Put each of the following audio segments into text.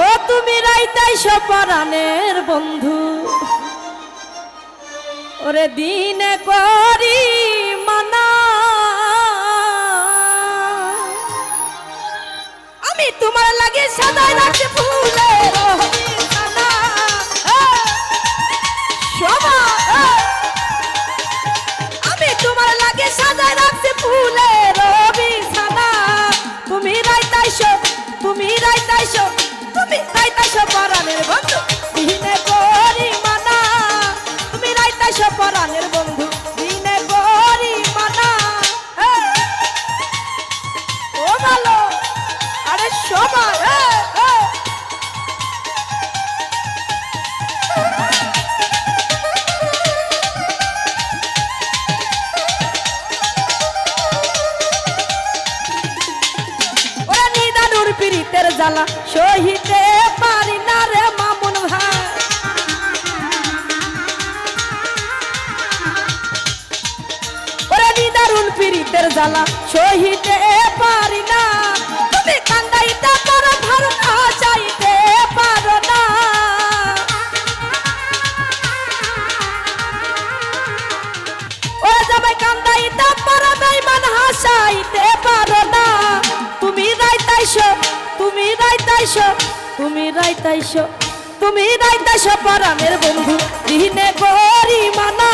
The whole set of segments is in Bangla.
ও তুমি রাইতাইছো পরাণের বন্ধু, ওরে দিনে করি মানা, আমি তোমার লাগে সাদায় রাখছি ফুলের বিছানা। শোভা, আমি তোমার লাগে সাদায় রাখছি ফুলের বিছানা। তুমি রাইতাইছো, তুমি রাইতাইছো, তুমি রাইতাইছো পরাণের বন্ধু, দিনে করি মানা। তুমি রাইতাইছো পরাণের বন্ধু, দিনে করি মানা। ও ভালো, আরে শোভা, ওরা নিদানুর পীড়িতের জ্বালা সহিতে পারি না রে মামুন ভাই। ওরা নিদারুন পীড়িতের জ্বালা সহিতে পারি না। তুমি কান্দাইতে পারো ভালো না চাইতে পারো না। ওরা যাবে কান্দাইতে পারো বেঈমান হাসাইতে পারো না। তুমি রাইতাইছো, তুমি রাইতাইছো, তুমি রাইতাইছো, তুমি রাইতাইছো পরাণের বন্ধু, দিনে করি মানা।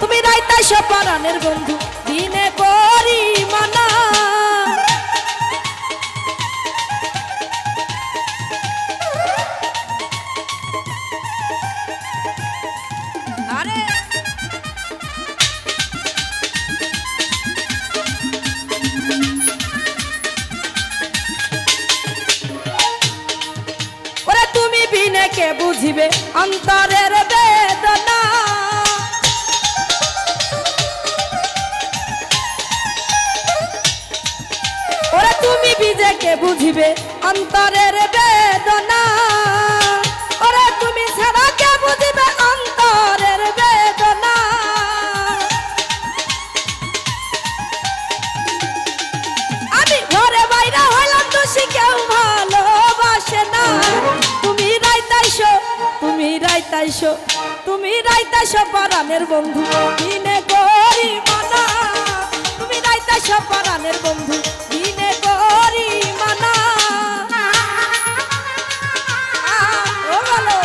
তুমি রাইতাইছো পরাণের বন্ধু, দিনে করি মানা। আরে ওরে তুমি বিনে কে বুঝিবে অন্তরের বেদনা। ওরে তুমি বিজে কে বুঝিবে অন্তরের বেদনা। ওরে তুমি ছাড়া কে বুঝিবে অন্তরের বেদনা। আমি ঘরে বাইরে হইলাম দোষী, কেউ ভালোবাসে না। তুমি রাইতাইছো, তুমি রাইতাইছো, তুমি রাইতাইছো পরাণের বন্ধু, দিনে করি মানা। তুমি রাইতাইছো পরাণের বন্ধু, দিনে করি মানা। ও ভালো,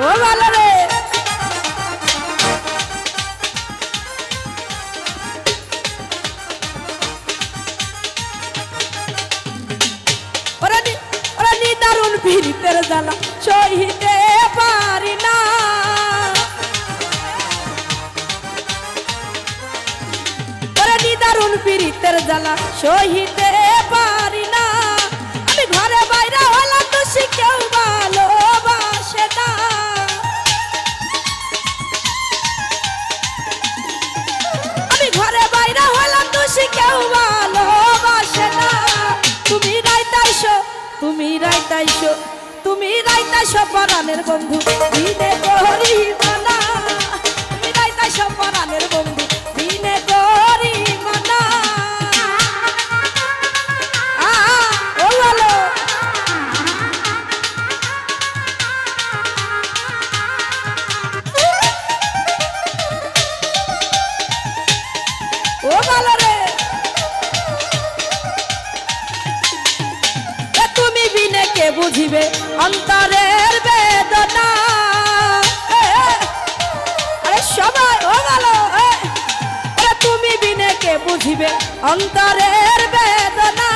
ও ভালো রে। ওরা নিদারুন পীড়িতের জ্বালা সহিতে পারি না। ওরা নিদারুন পীড়িতের জ্বালা সহিতে পারি না। আমি ঘরে বাইরে হলাম দোষী, কেউ ভালোবাসে না। আমি ঘরে বাইরে হলাম দোষী, কেউ ভালোবাসে না। তুমি রাইতাইছো, তুমি রাইতাইছো, তুমি রাইতাইছো পরাণের বন্ধু, দিনে করি মানা। তুমি রাইতাইছো পরাণের বন্ধু, দিনে করি মানা। ও ভালো, ও ভালো রে। তুমি বিনে কে বুঝিবে অন্তরের বেদনা। আরে সবাই, ও ভালো, তুমি বিনে কে বুঝিবে অন্তরের বেদনা।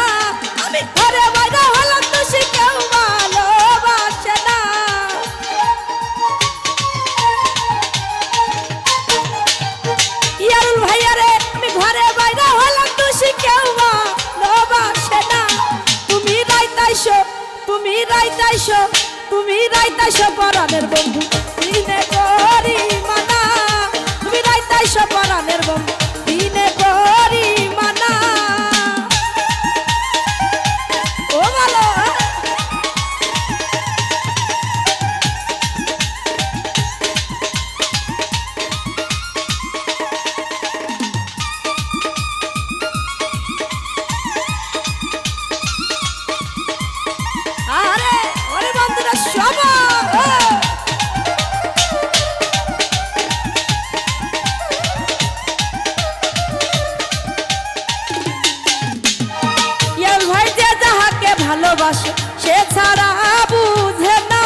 আমি ঘরে বাইরে হলাম দোষী, কেউ ভালোবাসে না। ইয়ারুল ভাইয়া রে, আমি ঘরে বাইরে হলাম দোষী, কেউ ভালোবাসে না। তুমি রাইতাইছো, তুমি রাইতাইছো, তুমি রাইতাইছো পরাণের বন্ধু, দিনে করি মানা। তুমি রাইতাইছো পরাণের বন্ধু, দিনে করি মানা। ও ভালো, সে ছাড়া বুঝে না।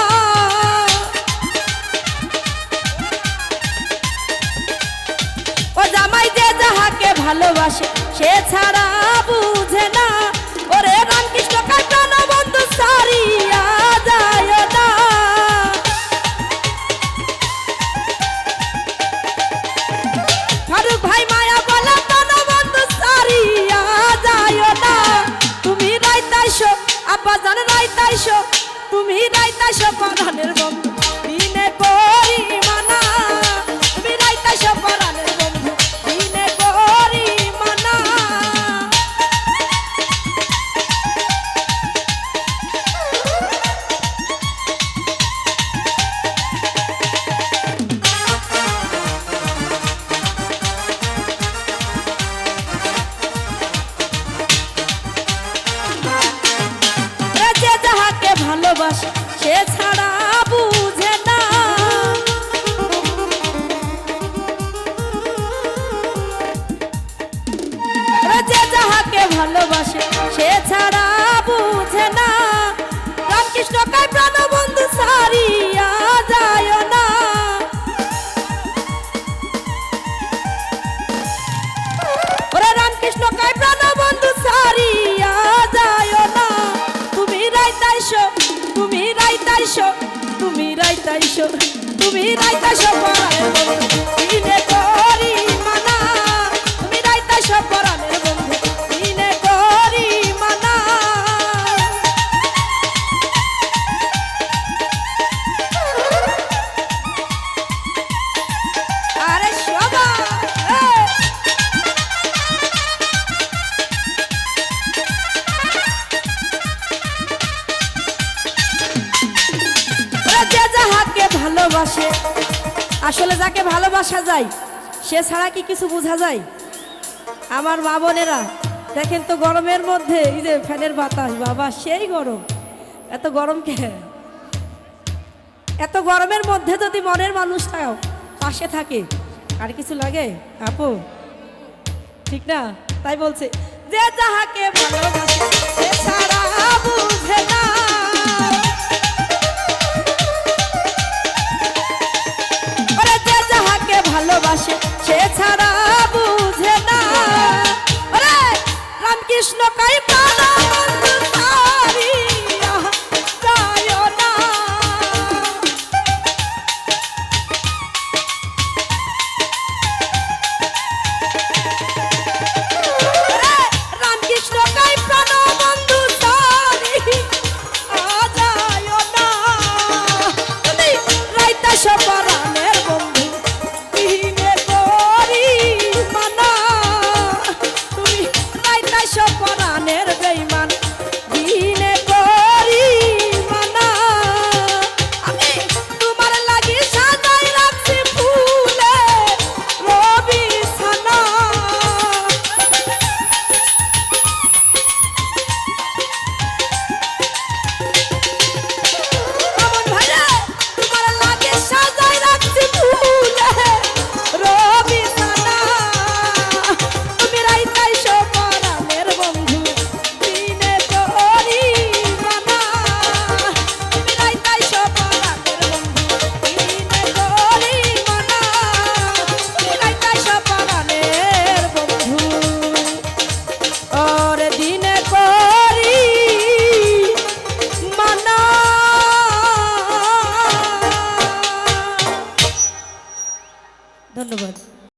ও জামাই যে যাহাকে ভালোবাসে সে ছাড়া বুঝে না। ওরে রামকৃষ্ণ কাটানো বন্ধু সারিয়া যায় না। ফারুক ভাই মায়া বলে টানো বন্ধু সারিয়া যায় না। তুমি রাইতাইশো আব্বা জান রাইতাইশো, তুমি রাইতাইশো পরাণের বন্ধু দিনে করি মানা। তুমি রাইতাইশো পরাণের বন্ধু দিনে করি মানা। যে যাহাকে ভালোবাসে সে ছাড়া বুঝে না। যে যাহাকে ভালোবাসে সে ছাড়া বুঝে না। রামকৃষ্ণ কাই প্রাণ বন্ধু সারিয়া যায় না। ওরে রামকৃষ্ণ কাই প্রাণ বন্ধু সারিয়া যায় না। তুমি রাইতাইশো, তুমি রাইতাইশো, তুমি রাইতাইশো, তুমি রাইতাইশো পরাণের বন্ধু দিনে করি মানা। তুমি রাইতাইশো পরাণের বন্ধু দিনে করি মানা। আরে শোভা যে যাহাকে ভালোবাসে, আসলে যাকে ভালোবাসা যায় সে ছাড়া কি কিছু বোঝা যায়? আমার মা বোনেরা দেখেন তো গরমের মধ্যে এই যে ফ্যানের বাতাস, বাবা সেই গরম। এত গরম কে? এত গরমের মধ্যে যদি মনের মানুষটাও পাশে থাকে আর কিছু লাগে আপু? ঠিক না? তাই বলছে যে যাহাকে ভালোবাসে সে ছাড়া বুঝে না। ভালোবাসে সে ছাড়া বুঝে না। ওরে রামকৃষ্ণ কাই প্রাণ বন্ধু সারিয়া যায় না। ওরে রামকৃষ্ণ কাই প্রাণ বন্ধু সারিয়া যায় না। তুমি রাইতাইশো পরাণের বন্ধু দিনে করি মানা। তুমি রাইতাইশো পরাণের বেঈমান দিনে করি মানা। আমি তোমার লাগি সাজাই রাখছি ফুলে রবি ছানা। আমন ভাইরে তোমার লাগি সাজাই রাখছি ফুলে রবি ছানা। তুমি রাইতাইশো পরাণের বন্ধু দিনে করি মানা। তুমি রাইতাইশো পরাণের বন্ধু দিনে করি মানা। তুমি রাইতাইশো পরাণের বন্ধু ওরে দিনে করি মানা। ধন্যবাদ।